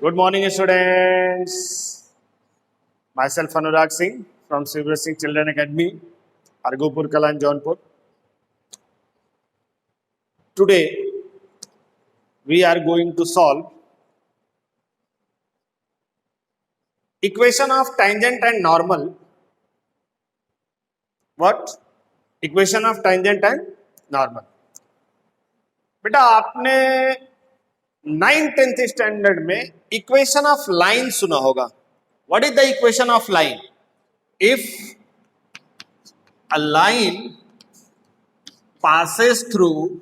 Good morning, students. Myself Anurag Singh from Silver Singh Children Academy, Argopur Kalan, Jaunpur. Today, we are going to solve equation of tangent and normal. What? Equation of tangent and normal. बेटा आपने 9th-10th standard में equation of line सुना होगा. What is the equation of line? If a line passes through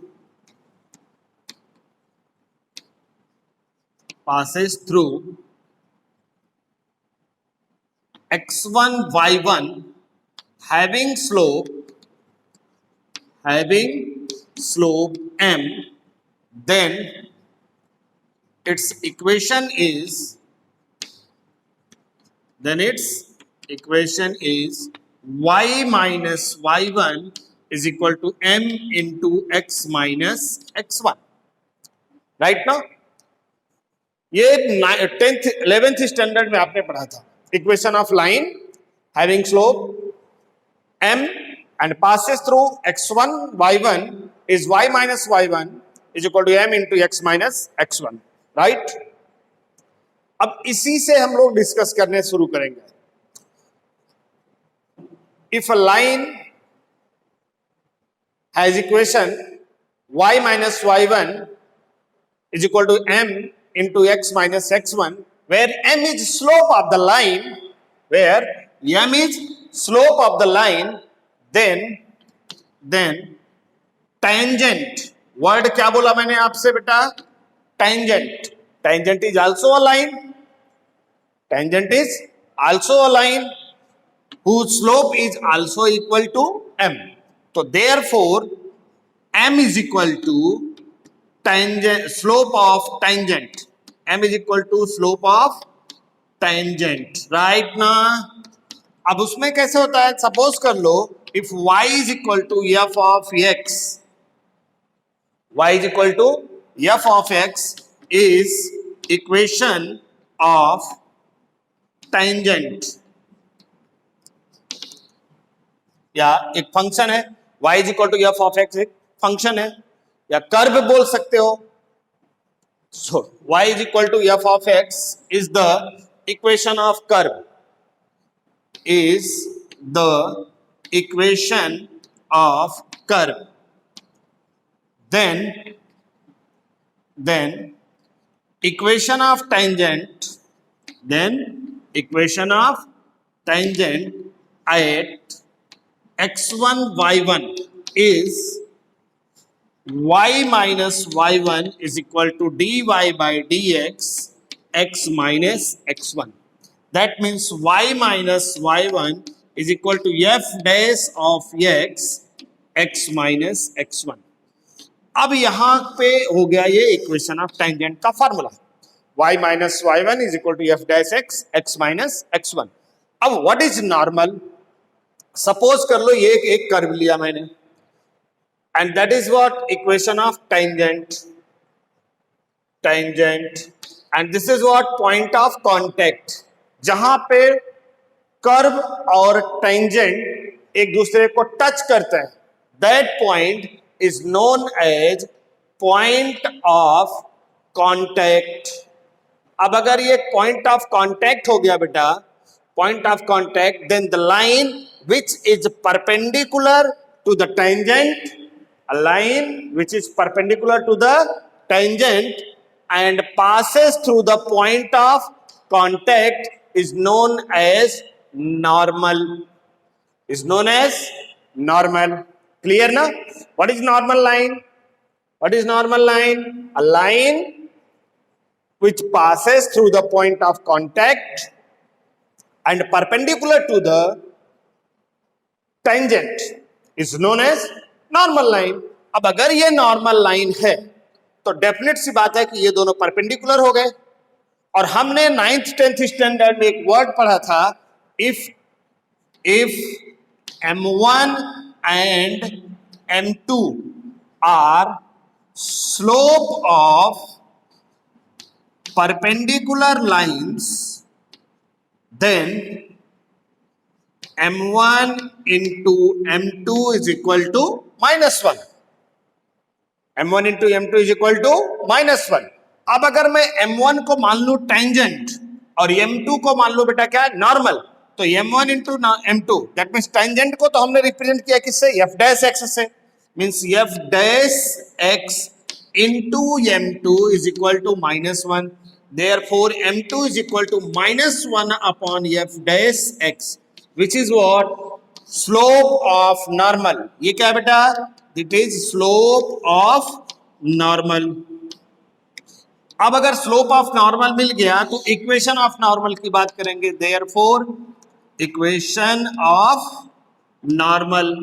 x1 y1 having slope m, then its equation is y minus y1 is equal to m into x minus x1. Right ना? ये 10th 11th standard में आपने पढ़ा था. Equation of line having slope m and passes through x1 y1 is y minus y1 is equal to m into x minus x1. Right? अब इसी से हम लोग डिस्कस करने शुरू करेंगे. If a line has equation y minus y1 is equal to m into x minus x1, where m is slope of the line, then tangent, word क्या बोला मैंने आपसे बेटा? tangent is also a line whose slope is also equal to m. So therefore m is equal to slope of tangent. m is equal to slope of tangent. Right ना? अब उसमें कैसे होता है? सपोज कर लो if y is equal to f of x is equation of tangent, या एक function है. y is equal to f of x एक फंक्शन है या कर्व बोल सकते हो. So y is equal to f of x is the equation of curve. Then equation of tangent at x1 y1 is y minus y1 is equal to dy by dx x minus x1. That means y minus y1 is equal to f dash of x minus x1. अब यहां पे हो गया ये equation of tangent का formula. y minus y1 is equal to f dash x minus x1. अब what is normal? Suppose कर लो ये एक कर्व लिया मैंने, and that is what equation of tangent, and this is what point of contact. जहां पे curve और tangent एक दूसरे को टच करते हैं, that point is known as point of contact. अब अगर ये point of contact हो गया बेटा, point of contact, then the line which is perpendicular to the tangent, a line which is perpendicular to the tangent and passes through the point of contact is known as normal. Clear na? What is normal line? A line which passes through the point of contact and perpendicular to the tangent is known as normal line. अब अगर ये normal line है तो definite सी बात है कि ये दोनों परपेंडिकुलर हो गए. और हमने 9th-10th स्टैंडर्ड में एक वर्ड पढ़ा था, if m1 and m2 are slope of perpendicular lines, then m1 into m2 is equal to -1. m1 into m2 is equal to -1. अब अगर मैं m1 को मान लू टेंजेंट और m2 को मान लो बेटा क्या नॉर्मल, तो m1 into m2 that means tangent को तो हमने रिप्रेजेंट किया किससे, f डैश x से, means f dash x into m2 is equal to -1. Therefore m2 is equal to -1 upon f dash x, which is what, slope of normal. ये क्या है बेटा, it is slope of normal. अब अगर slope of normal मिल गया तो equation of normal की बात करेंगे. Therefore equation of normal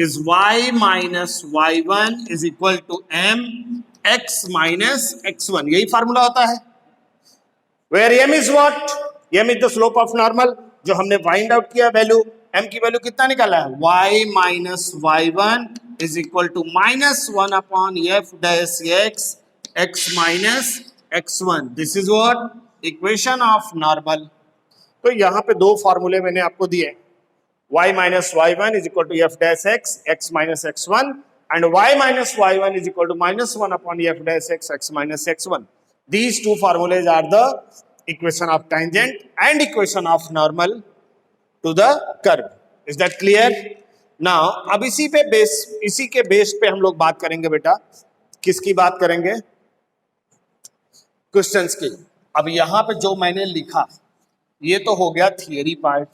is y minus y1 is equal to m x minus x1. यही फार्मूला होता है. Where m is what? m is the slope of normal. जो हमने फाइंड आउट किया value, m की वैल्यू कितना निकाला है, y minus y1 is equal to -1 upon f dash x, x minus x1. This is what, equation of normal. तो यहाँ पे दो फॉर्मूले मैंने आपको दिए, y minus y1 is equal to f dash x, x minus x1, and y minus y1 is equal to -1 upon f dash x, x minus x1. These two formulas are the equation of tangent and equation of normal to the curve. Is that clear? Now अब इसी के base पे हम लोग बात करेंगे बेटा, किसकी बात करेंगे, क्वेश्चंस की. अब यहाँ पे जो मैंने लिखा ये तो हो गया थियरी पार्ट.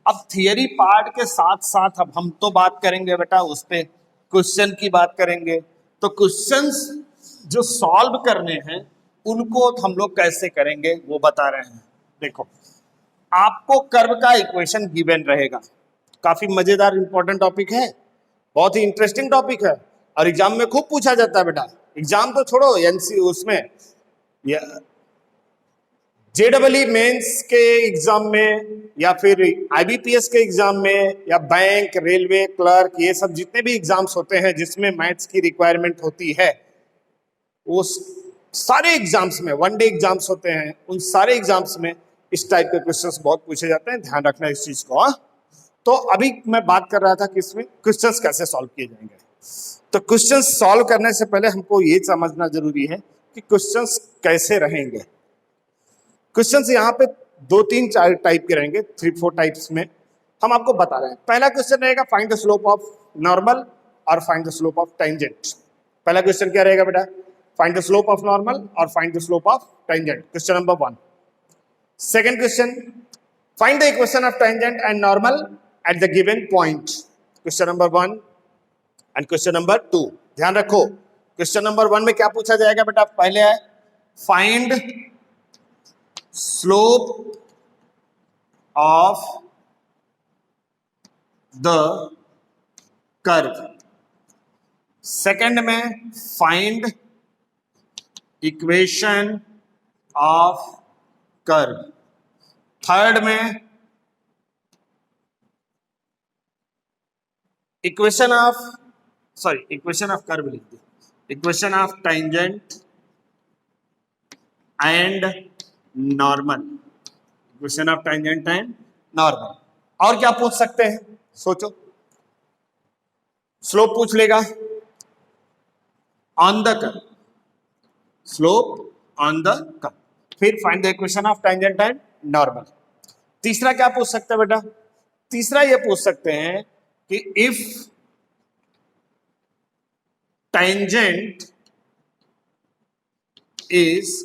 अब थियरी पार्ट के साथ साथ अब हम तो बात करेंगे बेटा उस पे क्वेश्चन की बात करेंगे. तो क्वेश्चंस जो सॉल्व करने हैं उनको हम लोग कैसे करेंगे वो बता रहे हैं. देखो आपको कर्व का इक्वेशन गिवन रहेगा, काफी मजेदार इंपॉर्टेंट टॉपिक है, बहुत ही इंटरेस्टिंग टॉपिक है और एग्जाम में खूब पूछा जाता है बेटा. एग्जाम तो छोड़ो, एनसी उसमें जेडब्ल्यू मेंस के एग्जाम में या फिर आईबीपीएस के एग्जाम में या बैंक, रेलवे क्लर्क, ये सब जितने भी एग्जाम्स होते हैं जिसमें मैथ्स की रिक्वायरमेंट होती है, वो सारे एग्जाम्स में, वन डे एग्जाम्स होते हैं, उन सारे एग्जाम्स में इस टाइप के क्वेश्चंस बहुत पूछे जाते हैं. ध्यान रखना इस चीज को. तो अभी मैं बात कर रहा था कि इसमें क्वेश्चंस कैसे सॉल्व किए जाएंगे. तो क्वेश्चंस सॉल्व करने से पहले हमको ये समझना जरूरी है कि क्वेश्चंस कैसे रहेंगे. क्वेश्चंस यहाँ पे 2-3-4 टाइप के रहेंगे, 3-4 टाइप्स में हम आपको बता रहे हैं. पहला क्वेश्चन रहेगा find the slope of normal और find the slope of tangent. पहला क्वेश्चन क्या रहेगा बेटा, find the slope of normal और find the slope of tangent. Question number 1. Second question, find the equation of tangent and normal at the given point. Question number 1 and question number 2. ध्यान रखो question number 1 में क्या पूछा जाएगा बेटा, पहले है find slope of the curve. Second में find equation of curve. Third में इक्वेशन ऑफ कर्व लिख दो, equation of tangent and normal. Equation of tangent and normal. और क्या पूछ सकते हैं, सोचो. स्लोप पूछ लेगा on the curve, slope on the curve. फिर find the equation of tangent and normal. तीसरा क्या पूछ सकते हैं बेटा, तीसरा ये पूछ सकते हैं कि if tangent is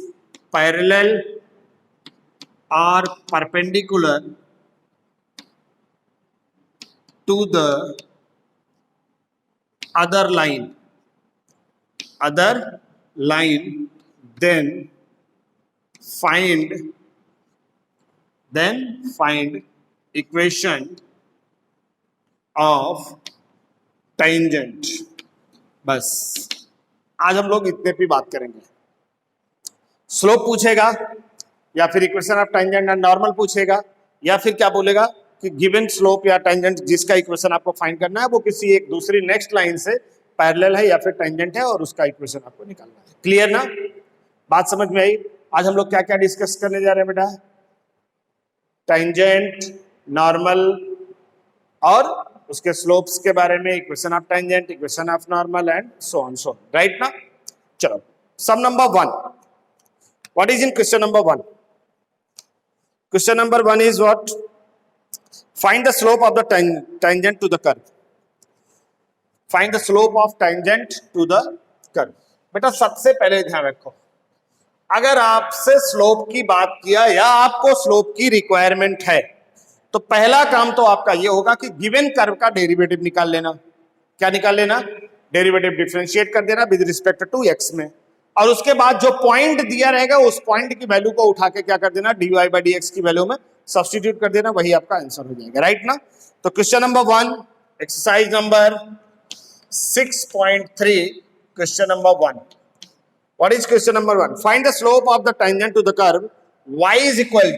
parallel or perpendicular to the other line, then find equation of tangent. बस आज हम लोग इतने पे बात करेंगे. स्लोप पूछेगा या फिर equation of tangent and normal पूछेगा, या फिर क्या बोलेगा कि गिवन स्लोप या टेंजेंट जिसका इक्वेशन आपको फाइंड करना है वो किसी एक दूसरी नेक्स्ट लाइन से पैरेलल है या फिर टेंजेंट है और उसका इक्वेशन आपको निकालना है. क्लियर ना, बात समझ में आई. आज हम लोग क्या क्या डिस्कस करने जा रहे हैं बेटा? टेंजेंट, नॉर्मल और उसके स्लोप्स के बारे में, equation of tangent, equation of normal and so on so, right ना? चलो, sum number 1. What is in question number 1? Question number 1 is what? Find the slope of the tangent to the curve. Find the slope of tangent to the curve. बेटा सबसे पहले ध्यान रखो, अगर आपसे slope की बात किया या आपको स्लोप की रिक्वायरमेंट है तो पहला काम तो आपका ये होगा कि गिवन कर्व का डेरिवेटिव निकाल लेना. क्या निकाल लेना? डेरिवेटिव डिफरेंशिएट कर देना विद रिस्पेक्ट टू एक्स में, और उसके बाद जो पॉइंट दिया रहेगा उस पॉइंट की वैल्यू को उठा के क्या कर देना? dy बाई डी एक्स की वैल्यू में सब्स्टिट्यूट कर देना, वही आपका आंसर हो जाएगा, राइट ना? तो question number 1, exercise number 6.3, question number 1. What is question number 1? Find the slope of the tangent to the curve y is equal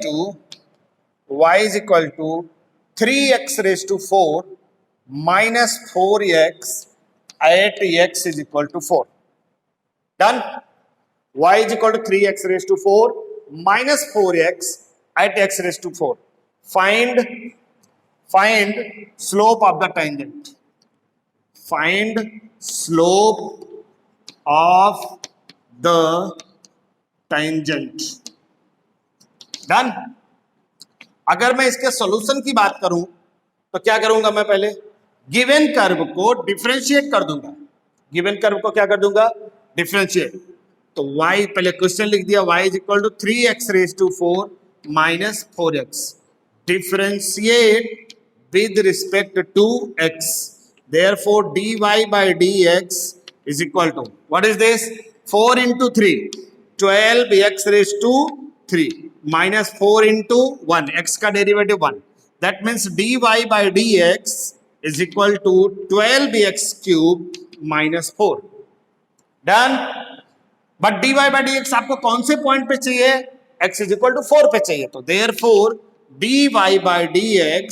to 3x raised to 4 minus 4x at x is equal to 4. Done? Y is equal to 3x raised to 4 minus 4x at x raised to 4. Find slope of the tangent. Find slope of the tangent. Done? अगर मैं इसके solution की बात करूं तो क्या करूंगा? मैं पहले गिवन कर्व को डिफरेंशिएट कर दूंगा. गिवन कर्व को क्या कर दूंगा? डिफरेंशिएट. तो y, पहले क्वेश्चन लिख दिया, y is equal to 3x raise to 4 minus 4x. Differentiate with respect to x. Therefore dy by dx is equal to, what is this? 4 into 3, 12x raised to 3 minus 4 into 1, x का derivative 1. That means dy by dx is equal to 12x cube minus 4. Done? But dy by dx आपको कौन से point पे चाहिए? x is equal to 4 पे चाहिए. तो therefore dy by dx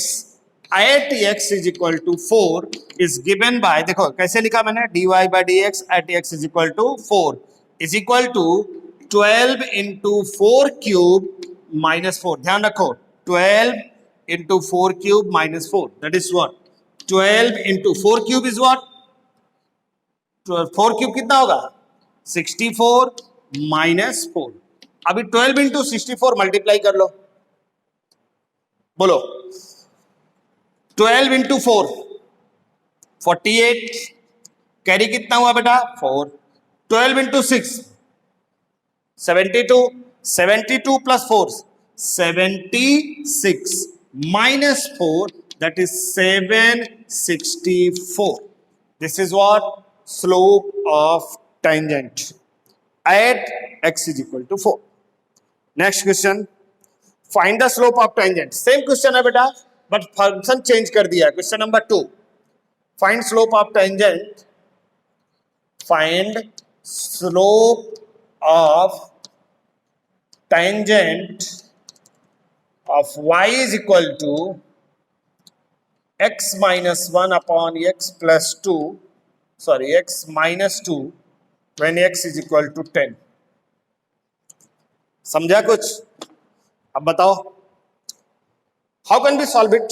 at x is equal to 4 is given by, देखो कैसे लिखा मैंने? dy by dx at x is equal to 4 is equal to 12 into 4 cube minus 4. ध्यान रखो, 12 into 4 cube minus 4. That is what? 12 into 4 cube is what? 4 cube कितना होगा? 64 minus 4. अभी 12 into 64 multiply कर लो, बोलो. 12 into 4 48. कैरी कितना हुआ बेटा? 4. 12 into 6 72. 72 plus 4 76 minus 4, that is 764. This is what? Slope of tangent at x is equal to 4. Next question. Find the slope of tangent. Same question है बेटा, बट फंक्शन चेंज कर दिया. Question number 2. Find slope of tangent. Find slope of tangent of y is equal to x minus 1 upon x plus 2, sorry, x minus 2 when x is equal to 10. समझा कुछ? अब बताओ, how can be solve it?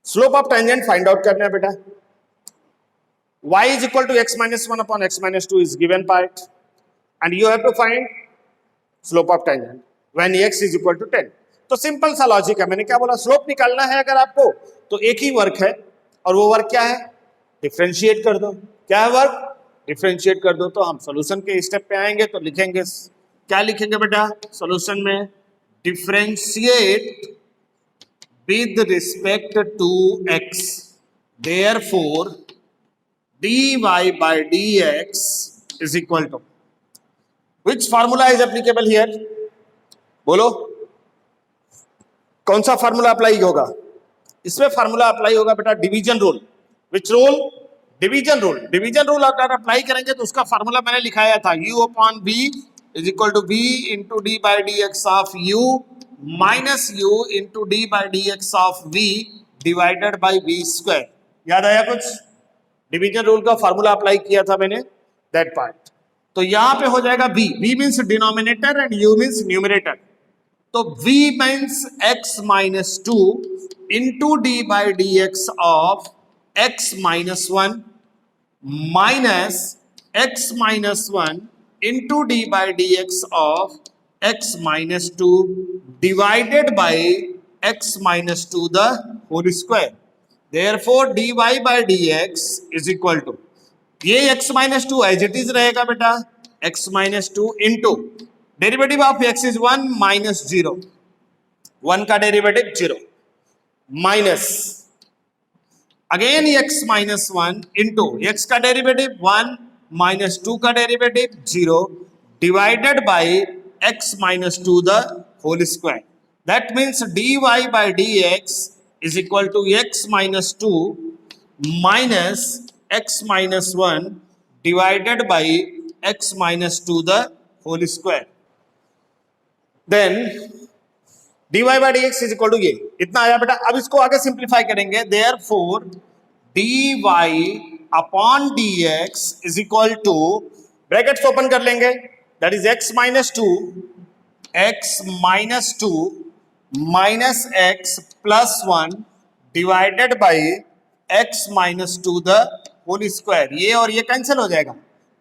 Slope of tangent find out करना है बेटा. y is equal to x minus 1 upon x minus 2 is given part, and you have to find slope of tangent when x is equal to 10. तो simple सा logic है. मैंने क्या बोला? Slope निकालना है अगर आपको तो एक ही वर्क है, और वो वर्क क्या है? डिफरेंशिएट कर दो. क्या है वर्क? डिफरेंशिएट कर दो. तो हम सॉल्यूशन के स्टेप पे आएंगे तो लिखेंगे, क्या लिखेंगे बेटा सॉल्यूशन में? Differentiate with respect to x. Therefore dy by dx is equal to, which formula is applicable here? बोलो, कौन सा फार्मूला अप्लाई होगा इसमें? फार्मूला अप्लाई होगा बेटा division rule. Which rule? Division rule. Division rule अगर अप्लाई करेंगे तो उसका फार्मूला मैंने लिखाया था, u upon v is equal to v into d by dx of u minus u into d by dx of v divided by v square. याद आया कुछ? डिवीजन रूल का फार्मूला अप्लाई किया था मैंने, दैट पार्ट. तो यहां पे हो जाएगा v, v means denominator and u means numerator. तो v means x minus two into d by d x of x minus one minus x minus one into d by d x of x minus two divided by x minus two the whole square. Therefore dy by dx is equal to, ये x minus two as it is रहेगा बेटा, x minus two into derivative of x is one minus zero, one का derivative zero, minus again x minus one into x का derivative one minus two का derivative zero divided by x minus two the whole square. That means dy by dx is equal to x minus 2 minus x minus 1 divided by x minus 2 the whole square. Then dy by dx is equal to ये इतना आया बेटा। अब इसको आगे simplify करेंगे। Therefore dy upon dx is equal to, brackets open कर लेंगे, that is x minus 2 minus x plus 1 divided by x minus 2 the whole square। ये और ये कैंसिल हो जाएगा।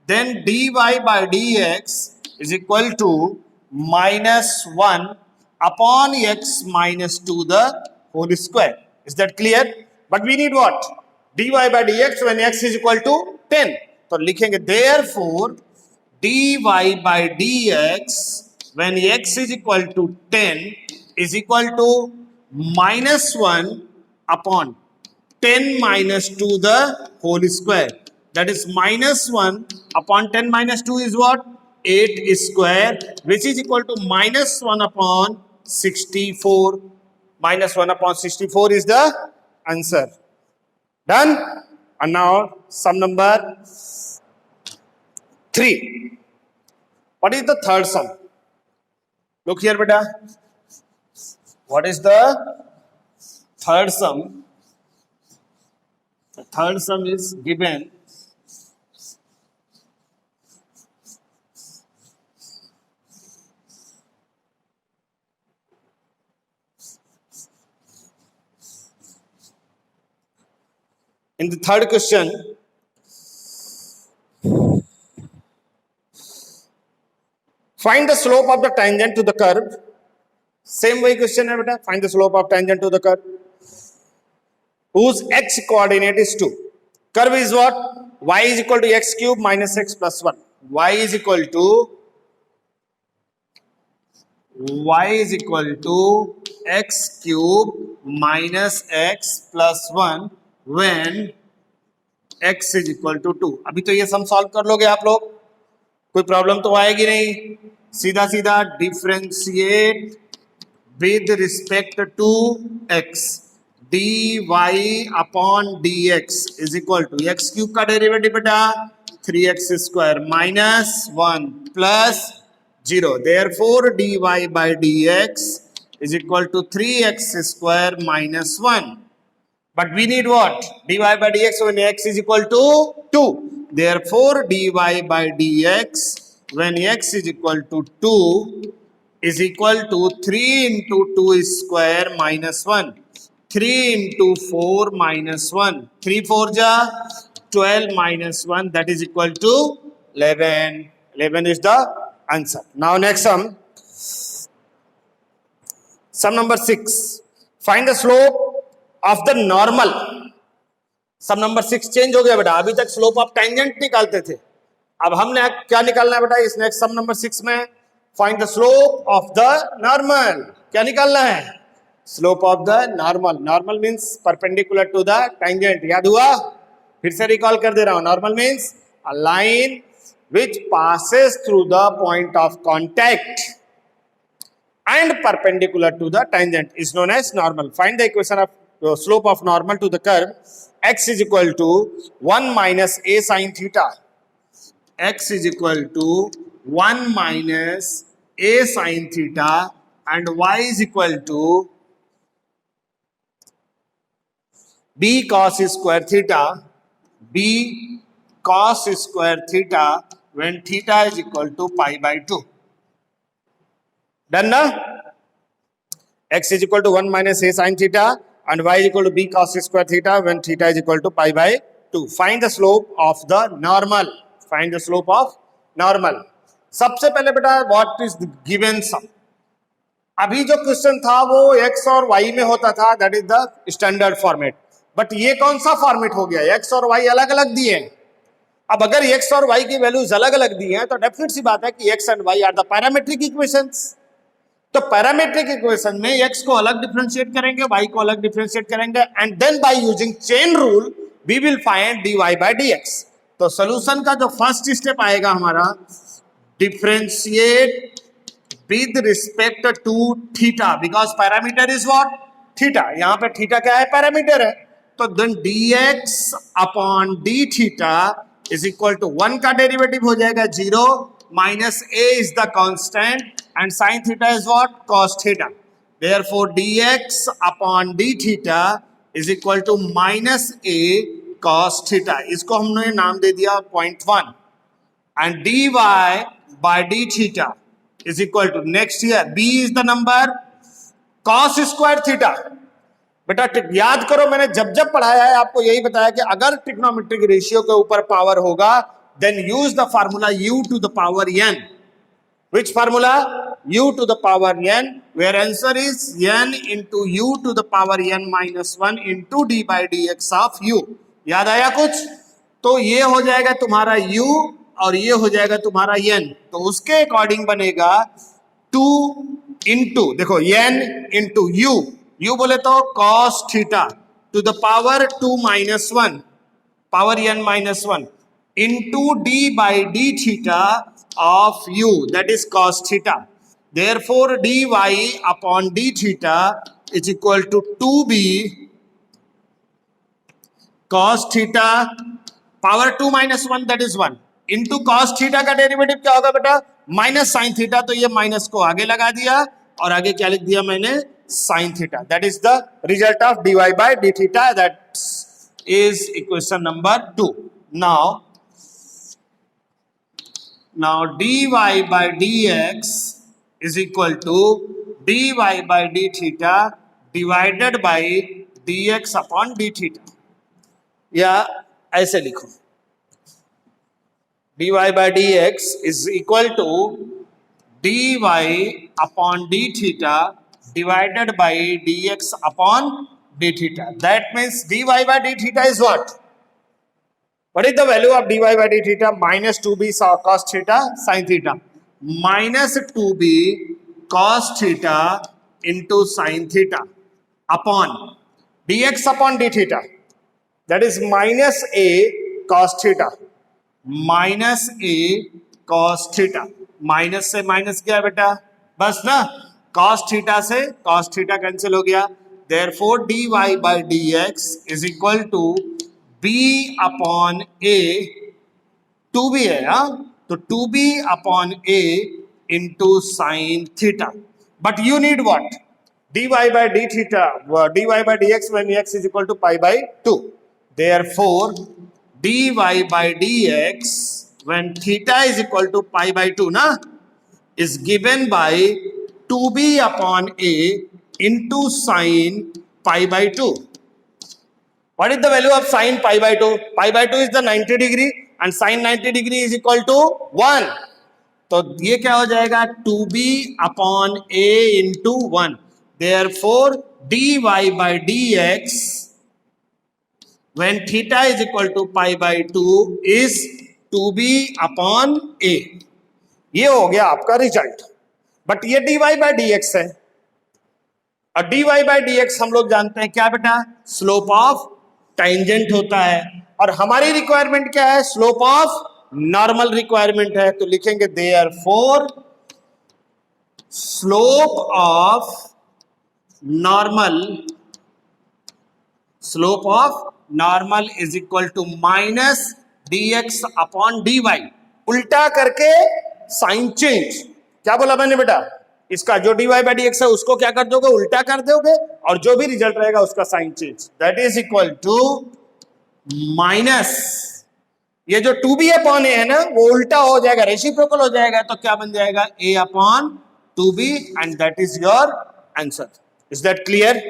Then dy by dx is equal to minus 1 upon x minus 2 the whole square। Is that clear? But we need what? dy by dx when x is equal to 10। तो लिखेंगे therefore dy by dx when x is equal to 10 is equal to minus 1 upon 10 minus 2 the whole square। That is minus 1 upon 10 minus 2 is what? 8 square, which is equal to minus 1 upon 64. Minus 1 upon 64 is the answer. Done? And now sum number 3. What is the third sum? Look here beta. What is the third sum? The third sum is given in the third question. Find the slope of the tangent to the curve. Same वही question है बेटा। Find the slope of tangent to the curve whose x coordinate is 2. Curve is what? Y is equal to x cube minus x plus 1. Y is equal to x cube minus x plus 1 when x is equal to 2. अभी तो ये sum solve कर लोगे आप लोग, कोई problem तो आएगी नहीं। सीधा सीधा differentiate with respect to x, dy upon dx is equal to x cube का डेरिवेटिव बेटा 3x square minus 1 plus 0। Therefore dy by dx is equal to 3x square minus 1। But we need what? dy by dx when x is equal to 2। Therefore dy by dx when x is equal to 2 is equal to 3 into 2 square minus 1, 3 into 4 minus 1, 3 4 ja 12 minus 1, that is equal to 11। 11 is the answer. Now next sum number 6. Find the slope of the normal। sum number 6 change हो गया बेटा। अभी तक slope of tangent निकालते थे, अब हमने क्या निकालना है बेटा इस नेक्स्ट सम नंबर 6 में? Find the slope of the normal. क्या निकालना है? Slope of the normal. Normal means perpendicular to the tangent. याद हुआ? फिर से रिकॉल कर दे रहा हूं। Normal means a line which passes through the point of contact and perpendicular to the tangent is known as normal. Find the equation of slope of normal to the curve. X is equal to 1 minus a sin theta. X is equal to 1 minus a sin theta and y is equal to b cos square theta. b cos square theta when theta is equal to pi by 2. Done na? X is equal to 1 minus a sin theta and y is equal to b cos square theta when theta is equal to pi by 2. Find the slope of the normal. Find the slope of normal. सबसे पहले बेटा what is the given sum? अभी जो question था वो x और y में होता था, that is the standard format. But ये कौन सा फॉर्मेट हो गया? x और y अलग अलग दिए हैं. अब अगर x और y की वैल्यूज अलग अलग दी हैं तो डेफिनेट सी बात है कि x and y are the parametric equations. तो पैरामीट्रिक इक्वेशन में x को अलग डिफरेंशिएट करेंगे, y को अलग डिफरेंशिएट करेंगे and then by using chain rule we will find dy by dx. तो सॉल्यूशन का जो फर्स्ट स्टेप आएगा हमारा, differentiate with respect to theta because parameter is what? Theta. यहाँ पे theta क्या है? पैरामीटर है. तो then dx upon d theta is equal to 1 का डेरिवेटिव हो जाएगा 0 minus a is the constant and sin theta is what? Cos theta. Therefore dx upon d theta is equal to minus a cos theta. इसको हमने नाम दे दिया 0.1 and dy by d theta is equal to, next here b is the number, cos square theta. बेटा याद करो, मैंने जब जब पढ़ाया है आपको यही बताया कि अगर ट्रिग्नोमेट्रिक रेशियो के ऊपर पावर होगा then use the formula u to the power n. Which formula? u to the power n, where answer is n into u to the power n minus 1 into d by dx of u. याद आया कुछ? तो ये हो जाएगा तुम्हारा u और ये हो जाएगा तुम्हारा n. तो उसके अकॉर्डिंग बनेगा 2 इंटू, देखो n इंटू u बोले तो cos theta to the power 2 minus 1 power n minus 1 into d by d theta of u, that is cos theta. Therefore dy upon d theta is equal to 2b cos theta power 2 minus 1 that is 1 into cos theta का derivative क्या होगा बेटा? Minus sine theta. तो ये minus को आगे लगा दिया और आगे क्या लिख दिया मैंने? Sine theta. That is the result of dy by d theta. That is equation number 2. Now dy by dx is equal to dy by d theta divided by dx upon d theta. या ऐसे लिखो, dy by dx is equal to dy upon d theta divided by dx upon d theta. That means dy by d theta is what? What is the value of dy by d theta? Minus 2b cos theta sin theta. Minus 2b cos theta into sin theta upon dx upon d theta. That is minus a cos theta. Minus a cos theta. Minus से minus क्या है बेटा? बस ना, cos theta से cos theta cancel हो गया. Therefore dy by dx is equal to b upon a. 2b है, हाँ, तो 2b अपॉन a into sine theta. But you need what? dy by d theta, dy by dx when x is equal to pi by 2. Therefore dy by dx when theta is equal to pi by 2 na is given by 2b upon a into sin pi by 2. What is the value of sin pi by 2? Pi by 2 is the 90 degree and sin 90 degree is equal to 1. तो ये क्या हो जाएगा? 2b upon a into 1. Therefore dy by dx when theta is equal to pi by 2 is 2b upon a. ये हो गया आपका result. But ये dy by dx है और dy by dx हम लोग जानते हैं क्या बेटा? स्लोप ऑफ टेंजेंट होता है और हमारी रिक्वायरमेंट क्या है? स्लोप ऑफ नॉर्मल रिक्वायरमेंट है. तो लिखेंगे therefore slope of normal is equal to minus dx upon dy. उल्टा करके साइन चेंज. क्या बोला मैंने बेटा? इसका जो dy बाई dx है उसको क्या कर दोगे? उल्टा कर दोगे और जो भी रिजल्ट रहेगा उसका sign change. That is equal to minus ये जो 2b अपॉन ए है ना वो उल्टा हो जाएगा, रेसिप्रोकल हो जाएगा, तो क्या बन जाएगा a upon 2b and that is your answer. Is that clear?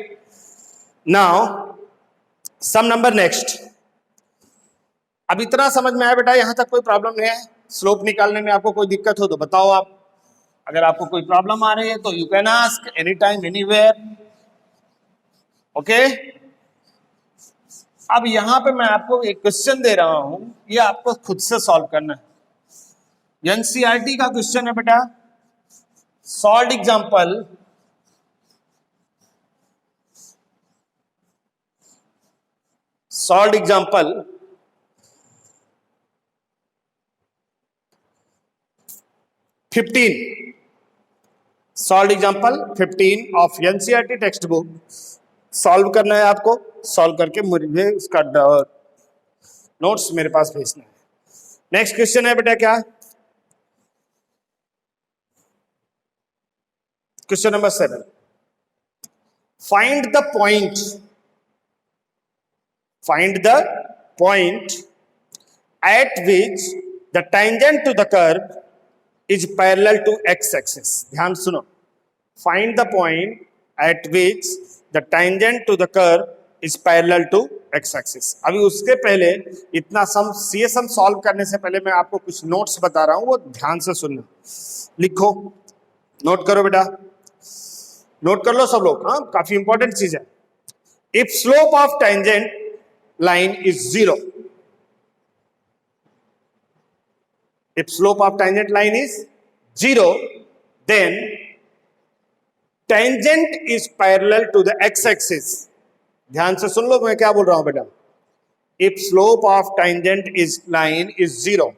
Now sum number next. अब इतना समझ में आया बेटा? यहां तक कोई प्रॉब्लम नहीं है? स्लोप निकालने में आपको कोई दिक्कत हो तो बताओ आप. अगर आपको कोई प्रॉब्लम आ रही है तो you can ask any time anywhere. Okay. अब यहां पे मैं आपको एक क्वेश्चन दे रहा हूं, ये आपको खुद से सॉल्व करना है. एनसीईआरटी का क्वेश्चन है बेटा. Solve example. Solve example 15. Solve example 15 of NCERT text book. Solve करना है आपको. सॉल्व करके मुझे उसका नोट्स मेरे पास भेजना है. नेक्स्ट क्वेश्चन है बेटा क्या? Question number 7. Find the point. Find the point at which the tangent to the curve is parallel to x-axis. ध्यान सुनो. Find the point at which the tangent to the curve is parallel to x-axis. अभी उसके पहले इतना सम, ये sum solve करने से पहले मैं आपको कुछ नोट्स बता रहा हूं, वो ध्यान से सुनना. लिखो, नोट करो बेटा, नोट कर लो सब लोग. हाँ, काफी इंपॉर्टेंट चीज है. If slope of tangent line is 0, if slope of tangent line is 0, then tangent is parallel to the x-axis. ध्यान से सुन लो मैं क्या बोल रहा हूं बेटा. if slope of tangent is line is 0,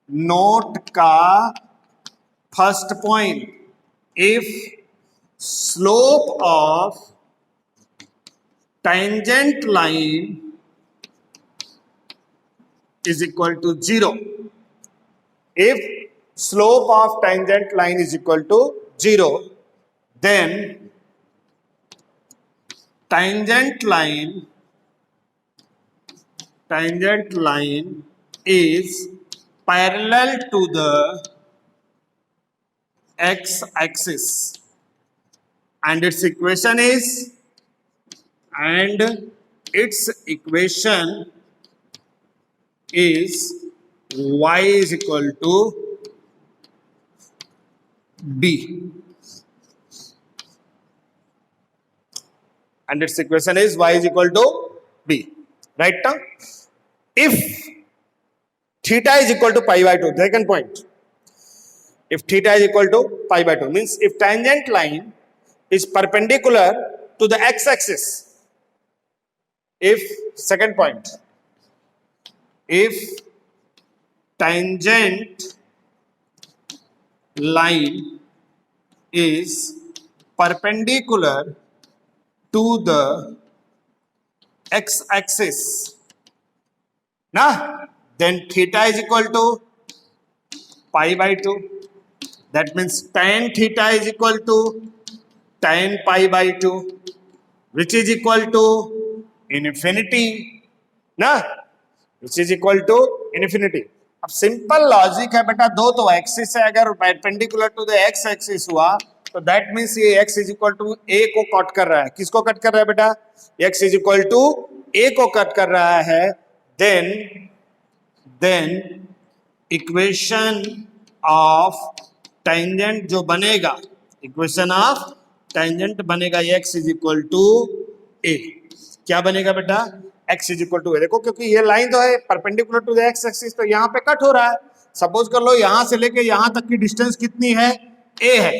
note का first point. if slope of tangent line is equal to 0, if slope of tangent line is equal to 0, then tangent line is parallel to the x-axis and its equation is y is equal to b, and its equation is y is equal to b. Right now, if theta is equal to pi by 2, second point, if theta is equal to pi by 2 means if tangent line is perpendicular to the x-axis, if second point, if tangent line is perpendicular to the x-axis, na, then theta is equal to pi by 2. That means tan theta is equal to tan pi by 2, which is equal to infinity, na, which is equal to infinity. अब simple logic है बेटा. दो तो axis है, अगर perpendicular to the x axis हुआ तो that means ये x is equal to a को कट कर रहा है. किसको कट कर रहा है बेटा? x is equal to a को कट कर रहा है. देन इक्वेशन ऑफ टेंजेंट जो बनेगा, इक्वेशन ऑफ टेंजेंट बनेगा x is equal to a. क्या बनेगा बेटा? x is equal to a. देखो, क्योंकि ये लाइन तो है perpendicular to the x axis, तो यहाँ पे कट हो रहा है. सपोज कर लो यहां से लेके यहां तक की डिस्टेंस कितनी है? a है.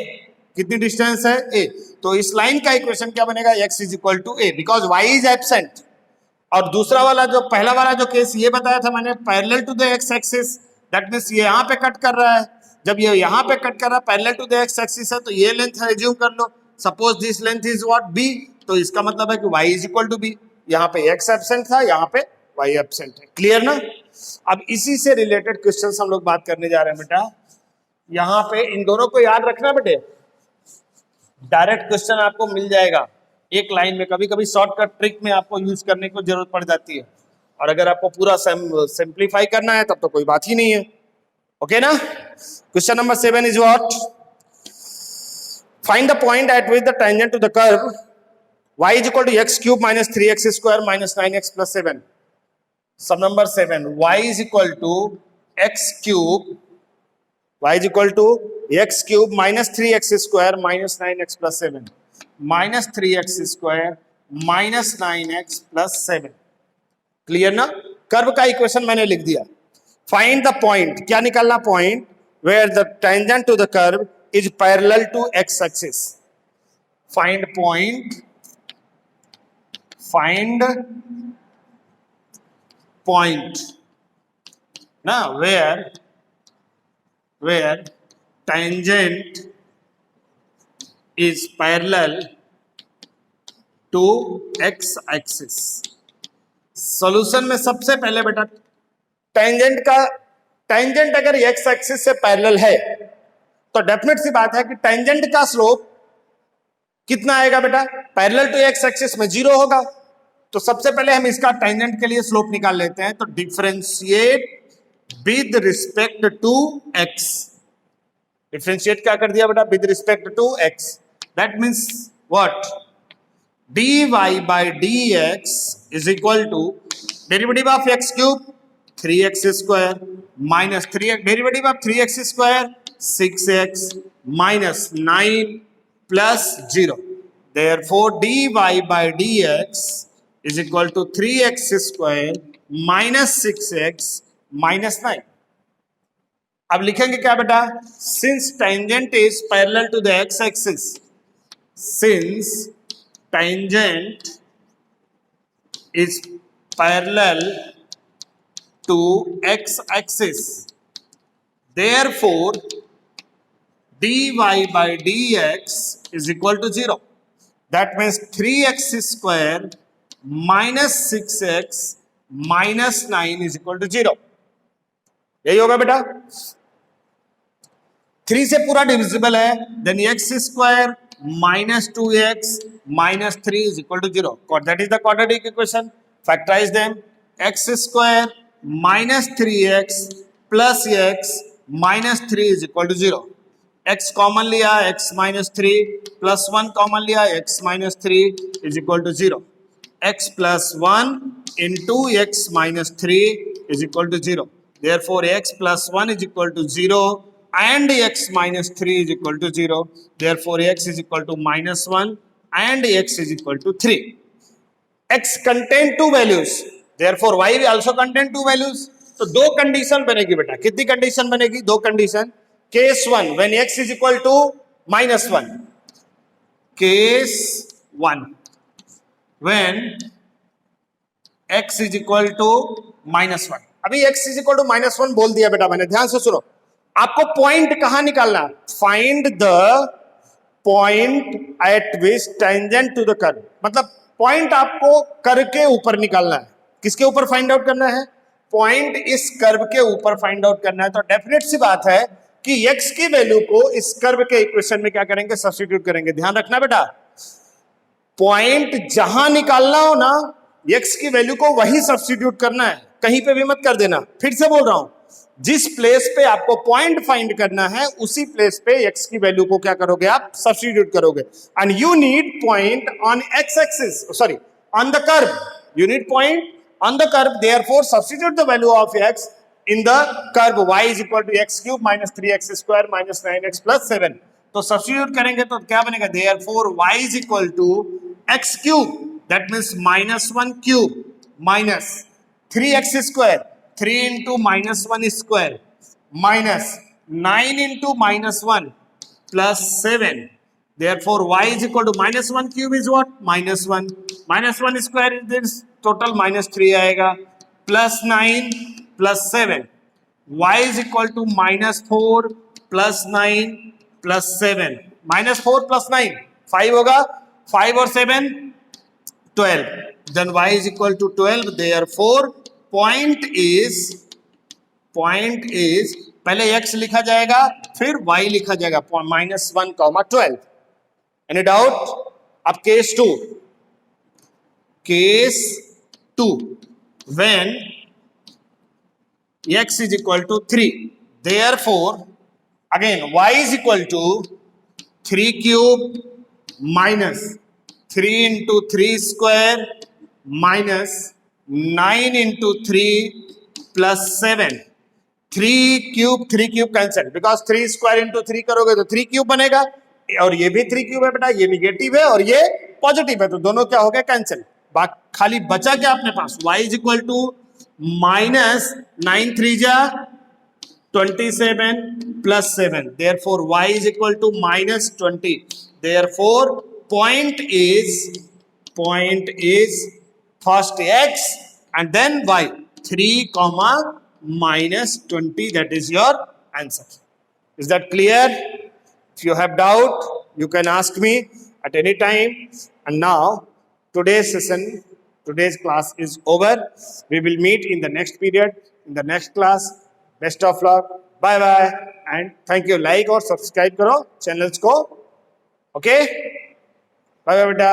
कितनी डिस्टेंस है? a. तो इस लाइन का इक्वेशन क्या बनेगा? x is equal to a, because y is absent. और दूसरा वाला जो पहला वाला जो केस ये बताया था मैंने, parallel to the x axis, that means ये यहाँ पे कट कर रहा है. जब ये यहाँ पे कट कर रहा है parallel to the x axis है, तो ये लेंथ एज्यूम कर लो. Suppose this length is what? b. तो इसका मतलब है कि y is equal to b. यहाँ पे x एब्सेंट था, यहाँ पे y एब्सेंट है. क्लियर ना? अब इसी से रिलेटेड क्वेश्चंस हम लोग बात करने जा रहे हैं बेटा. यहाँ पे इन दोनों को याद रखना बेटे. डायरेक्ट क्वेश्चन आपको मिल जाएगा एक लाइन में. कभी कभी शॉर्टकट ट्रिक में आपको यूज करने को जरूरत पड़ जाती है, और अगर आपको पूरा सिंप्लीफाई करना है तब तो कोई बात ही नहीं है। ओके ना? Question number 7 is what? Find the point at which the tangent to the curve y is equal to x cube minus 3x square minus 9x plus 7. Sub number 7, y is equal to x cube minus 3x square minus 9x plus 7 minus 3x square minus 9x plus 7. Clear ना? Curve का equation मैंने लिख दिया। Find the point, क्या निकालना? Point where the tangent to the curve is parallel to x axis. Find point, find point ना where tangent is parallel to x axis। Solution में सबसे पहले बेटा टेंजेंट अगर x एक्सिस से पैरेलल है तो डेफिनेट सी बात है कि टेंजेंट का स्लोप कितना आएगा बेटा? पैरेलल टू x एक्सिस में 0 होगा। तो सबसे पहले हम इसका टेंजेंट के लिए स्लोप निकाल लेते हैं। तो differentiate with respect to x। Differentiate क्या कर दिया बेटा? With respect to x। That means what? dy by dx is equal to derivative of x cube 3x square minus 3x derivative of 3x square 6x minus 9 plus 0. Therefore dy by dx is equal to 3x square minus 6x minus 9. अब लिखेंगे क्या बेटा? Since tangent is parallel to the x axis, since tangent is parallel to x axis, therefore dy by dx is equal to 0. That means 3x square minus 6x minus 9 is equal to 0. यही होगा बेटा? 3 से पूरा divisible है, then x square minus 2x minus 3 is equal to 0. That is the quadratic equation. Factorize them. X square minus 3x plus x minus 3 is equal to 0. x common लिया, x minus 3 plus 1 common लिया, x minus 3 is equal to 0. x plus 1 into x minus 3 is equal to 0. Therefore x plus 1 is equal to 0 and x minus 3 is equal to 0. Therefore x is equal to minus 1 and x is equal to 3. x contain two values, therefore y will also contain two values. तो दो condition बनेगी बेटा। कितनी condition बनेगी? दो condition. Case 1 when x is equal to minus 1. Case 1 when x is equal to minus 1. अभी x is equal to minus 1 बोल दिया बेटा मैंने, ध्यान से सुनो। आपको पॉइंट कहां निकालना? Find the point at which tangent to the curve. मतलब पॉइंट आपको कर्व के ऊपर निकालना है। किसके ऊपर फाइंड आउट करना है? पॉइंट इस कर्व के ऊपर फाइंड आउट करना है। तो डेफिनेट सी बात है कि x की वैल्यू को इस कर्व के इक्वेशन में क्या करेंगे? सब्स्टिट्यूट करेंगे। ध्यान रखना बेटा, पॉइंट जहां निकालना हो ना, x की वैल्यू को वही सब्स्टिट्यूट करना है, कहीं पे भी मत कर देना। फिर से बोल रहा हूं, जिस प्लेस पे आपको पॉइंट फाइंड करना है उसी प्लेस पे x की वैल्यू को क्या करोगे? आप सब्स्टिट्यूट करोगे। And you need point on x axis, sorry on the curve. You need point on the curve, therefore substitute the value of x in the curve y is equal to x cube minus 3x square minus 9x plus 7. तो substitute करेंगे तो क्या बनेगा? therefore y is equal to x cube, that means minus 1 cube minus 3x square, 3 into minus 1 square minus 9 into minus 1 plus 7. Therefore y is equal to minus 1 cube is what? Minus 1. Minus 1 square is this, total minus 3 आएगा, plus 9 plus 7. y is equal to minus 4 plus 9 plus 7. Minus 4 plus 9 5 होगा, 5 और 7 12. Then y is equal to 12. Therefore point is पहले x लिखा जाएगा फिर y लिखा जाएगा, minus 1 comma 12. Any doubt? अब case 2 when x is equal to 3. Therefore, again y is equal to 3 cube minus 3 into 3 square minus 9 into 3 plus 7. 3 cube cancel, because 3 square into 3 करोगे तो 3 cube बनेगा, और ये भी 3 क्यूब है बेटा, ये निगेटिव है और ये पॉजिटिव है, तो दोनों क्या हो गए कैंसिल। खाली बचा क्या अपने पास, y is equal to minus 9 3 जा 27 plus 7. Therefore, y is equal to minus 20. Therefore, point is first x and then y. 3 comma minus 20. That is your answer. Is that clear? If you have doubt, you can ask me at any time. And now, today's session, today's class is over. We will meet in the next period, in the next class. Best of luck. Bye bye and thank you. Like और subscribe करो channels को. Okay, bye bye बेटा.